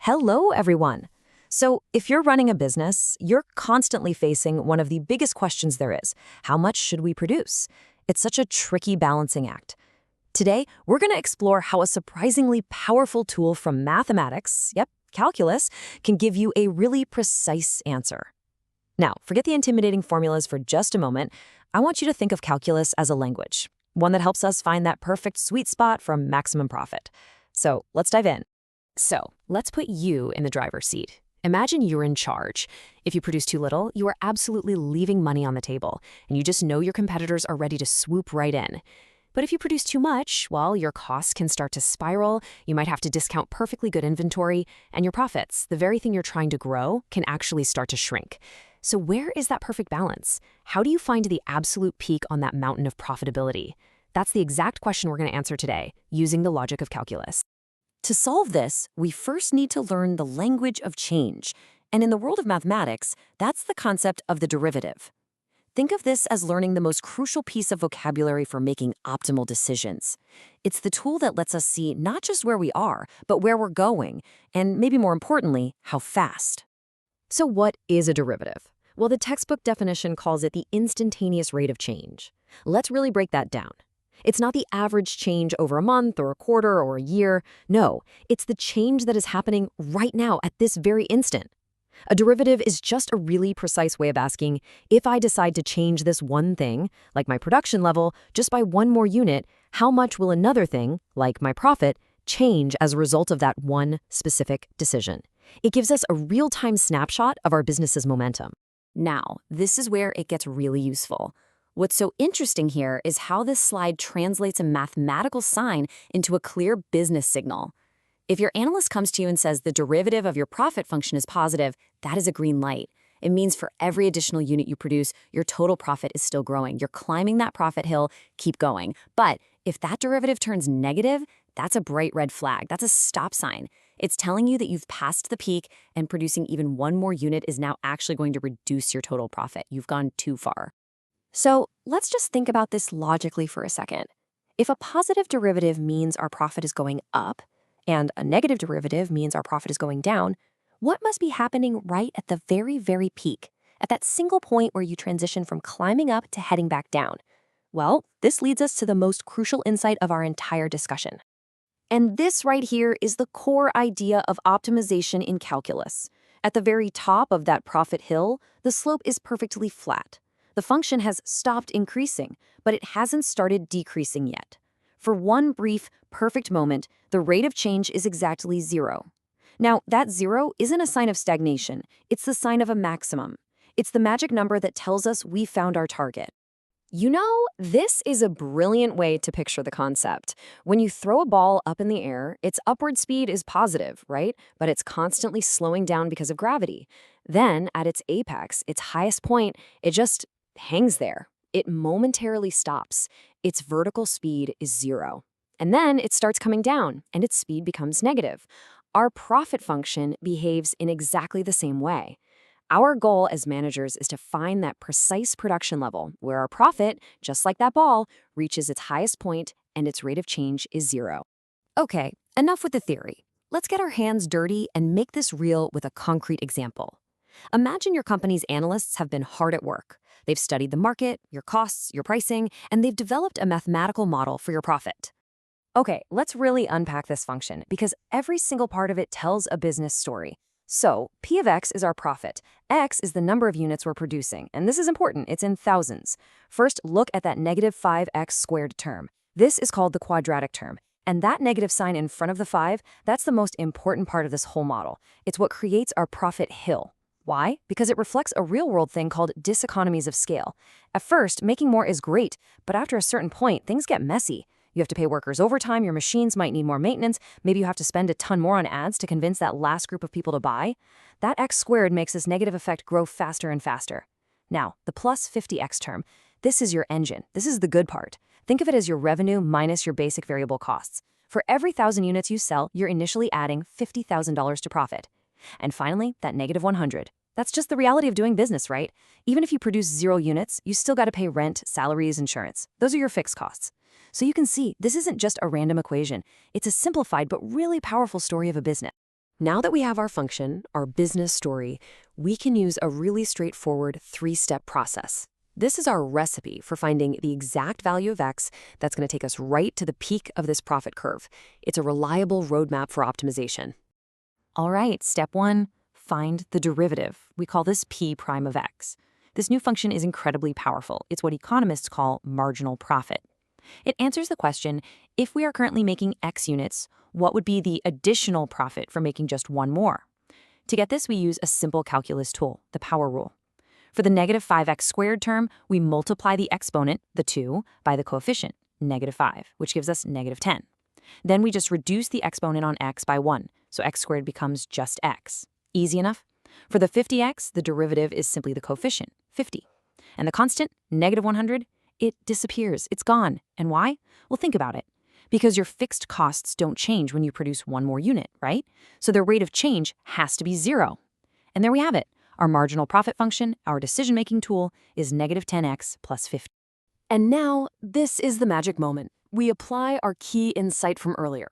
Hello, everyone. So, if you're running a business, you're constantly facing one of the biggest questions there is. How much should we produce? It's such a tricky balancing act. Today, we're going to explore how a surprisingly powerful tool from mathematics, calculus, can give you a really precise answer. Now, forget the intimidating formulas for just a moment. I want you to think of calculus as a language, one that helps us find that perfect sweet spot for maximum profit. So, let's dive in. So, let's put you in the driver's seat. Imagine you're in charge. If you produce too little, you are absolutely leaving money on the table, and you just know your competitors are ready to swoop right in. But if you produce too much, well, your costs can start to spiral, you might have to discount perfectly good inventory, and your profits, the very thing you're trying to grow, can actually start to shrink. So where is that perfect balance? How do you find the absolute peak on that mountain of profitability? That's the exact question we're going to answer today, using the logic of calculus. To solve this, we first need to learn the language of change. And in the world of mathematics, that's the concept of the derivative. Think of this as learning the most crucial piece of vocabulary for making optimal decisions. It's the tool that lets us see not just where we are, but where we're going, and maybe more importantly, how fast. So what is a derivative? Well, the textbook definition calls it the instantaneous rate of change. Let's really break that down. It's not the average change over a month or a quarter or a year. No, it's the change that is happening right now at this very instant. A derivative is just a really precise way of asking, if I decide to change this one thing, like my production level, just by one more unit, how much will another thing, like my profit, change as a result of that one specific decision? It gives us a real-time snapshot of our business's momentum. Now, this is where it gets really useful. What's so interesting here is how this slide translates a mathematical sign into a clear business signal. If your analyst comes to you and says the derivative of your profit function is positive, that is a green light. It means for every additional unit you produce, your total profit is still growing. You're climbing that profit hill, keep going. But if that derivative turns negative, that's a bright red flag. That's a stop sign. It's telling you that you've passed the peak and producing even one more unit is now actually going to reduce your total profit. You've gone too far. So let's just think about this logically for a second. If a positive derivative means our profit is going up, and a negative derivative means our profit is going down, what must be happening right at the very, very peak, at that single point where you transition from climbing up to heading back down? Well, this leads us to the most crucial insight of our entire discussion. And this right here is the core idea of optimization in calculus. At the very top of that profit hill, the slope is perfectly flat. The function has stopped increasing, but it hasn't started decreasing yet. For one brief, perfect moment, the rate of change is exactly 0. Now, that 0 isn't a sign of stagnation. It's the sign of a maximum. It's the magic number that tells us we found our target. You know, this is a brilliant way to picture the concept. When you throw a ball up in the air, its upward speed is positive, right? But it's constantly slowing down because of gravity. Then, at its apex, its highest point, it just hangs there. It momentarily stops. Its vertical speed is 0. And then it starts coming down, and its speed becomes negative. Our profit function behaves in exactly the same way. Our goal as managers is to find that precise production level where our profit, just like that ball, reaches its highest point and its rate of change is 0. Okay, enough with the theory. Let's get our hands dirty and make this real with a concrete example. Imagine your company's analysts have been hard at work. They've studied the market, your costs, your pricing, and they've developed a mathematical model for your profit. Okay, let's really unpack this function because every single part of it tells a business story. So, P of X is our profit. X is the number of units we're producing, and this is important, it's in thousands. First, look at that negative 5x squared term. This is called the quadratic term. And that negative sign in front of the 5, that's the most important part of this whole model. It's what creates our profit hill. Why? Because it reflects a real-world thing called diseconomies of scale. At first, making more is great, but after a certain point, things get messy. You have to pay workers overtime, your machines might need more maintenance, maybe you have to spend a ton more on ads to convince that last group of people to buy. That x squared makes this negative effect grow faster and faster. Now, the plus 50x term, this is your engine. This is the good part. Think of it as your revenue minus your basic variable costs. For every 1,000 units you sell, you're initially adding $50,000 to profit. And finally, that negative 100. That's just the reality of doing business, right? Even if you produce 0 units, you still got to pay rent, salaries, insurance. Those are your fixed costs. So you can see, this isn't just a random equation. It's a simplified but really powerful story of a business. Now that we have our function, our business story, we can use a really straightforward three-step process. This is our recipe for finding the exact value of x that's going to take us right to the peak of this profit curve. It's a reliable roadmap for optimization. All right, step 1, find the derivative. We call this p prime of x. This new function is incredibly powerful. It's what economists call marginal profit. It answers the question, if we are currently making x units, what would be the additional profit for making just one more? To get this, we use a simple calculus tool, the power rule. For the negative 5x squared term, we multiply the exponent, the 2, by the coefficient, negative 5, which gives us negative 10. Then we just reduce the exponent on x by 1, so x squared becomes just x. Easy enough? For the 50x, the derivative is simply the coefficient, 50. And the constant, negative 100, it disappears. It's gone. And why? Well, think about it. Because your fixed costs don't change when you produce one more unit, right? So their rate of change has to be 0. And there we have it. Our marginal profit function, our decision-making tool, is negative 10x plus 50. And now, this is the magic moment. We apply our key insight from earlier.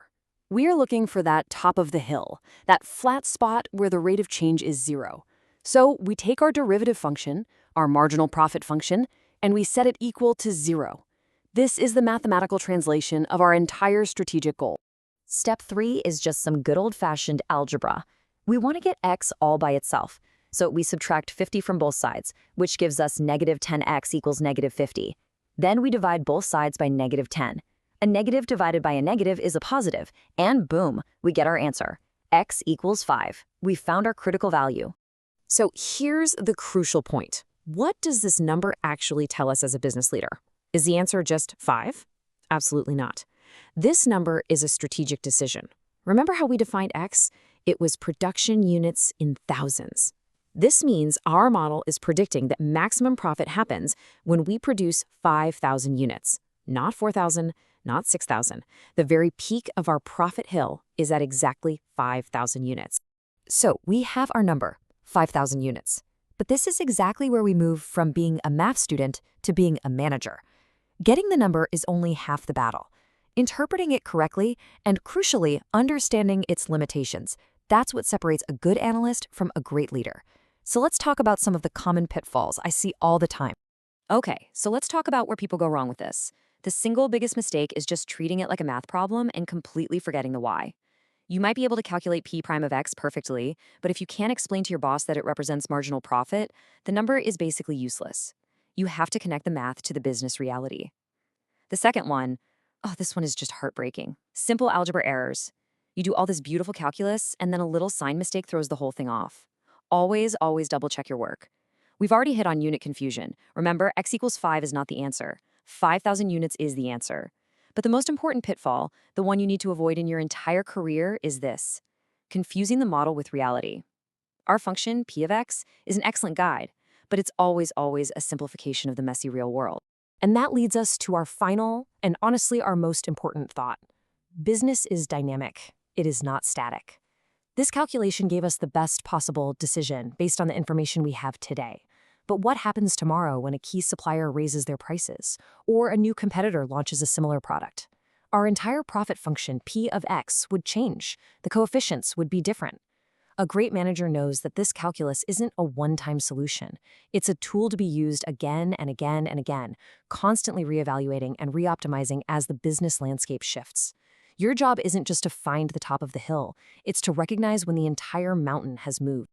We are looking for that top of the hill, that flat spot where the rate of change is 0. So we take our derivative function, our marginal profit function, and we set it equal to 0. This is the mathematical translation of our entire strategic goal. Step 3 is just some good old-fashioned algebra. We want to get x all by itself, so we subtract 50 from both sides, which gives us negative 10x equals negative 50. Then we divide both sides by negative 10. A negative divided by a negative is a positive, and boom, we get our answer. X equals 5. We found our critical value. So here's the crucial point. What does this number actually tell us as a business leader? Is the answer just 5? Absolutely not. This number is a strategic decision. Remember how we defined X? It was production units in thousands. This means our model is predicting that maximum profit happens when we produce 5,000 units, not 4,000, not 6,000. The very peak of our profit hill is at exactly 5,000 units. So we have our number, 5,000 units. But this is exactly where we move from being a math student to being a manager. Getting the number is only half the battle. Interpreting it correctly and, crucially, understanding its limitations, that's what separates a good analyst from a great leader. So let's talk about some of the common pitfalls I see all the time. Okay, so let's talk about where people go wrong with this. The single biggest mistake is just treating it like a math problem and completely forgetting the why. You might be able to calculate p prime of x perfectly, but if you can't explain to your boss that it represents marginal profit, the number is basically useless. You have to connect the math to the business reality. The second one, this one is just heartbreaking. Simple algebra errors. You do all this beautiful calculus, and then a little sign mistake throws the whole thing off. Always double check your work. We've already hit on unit confusion. Remember, x equals 5 is not the answer. 5,000 units is the answer. But the most important pitfall, the one you need to avoid in your entire career, is this: confusing the model with reality. Our function, p of x, is an excellent guide, but it's always a simplification of the messy real world. And that leads us to our final, and honestly our most important thought. Business is dynamic. It is not static. This calculation gave us the best possible decision based on the information we have today. But what happens tomorrow when a key supplier raises their prices, or a new competitor launches a similar product? Our entire profit function, p of x, would change. The coefficients would be different. A great manager knows that this calculus isn't a one-time solution. It's a tool to be used again and again and again, constantly reevaluating and reoptimizing as the business landscape shifts. Your job isn't just to find the top of the hill, it's to recognize when the entire mountain has moved.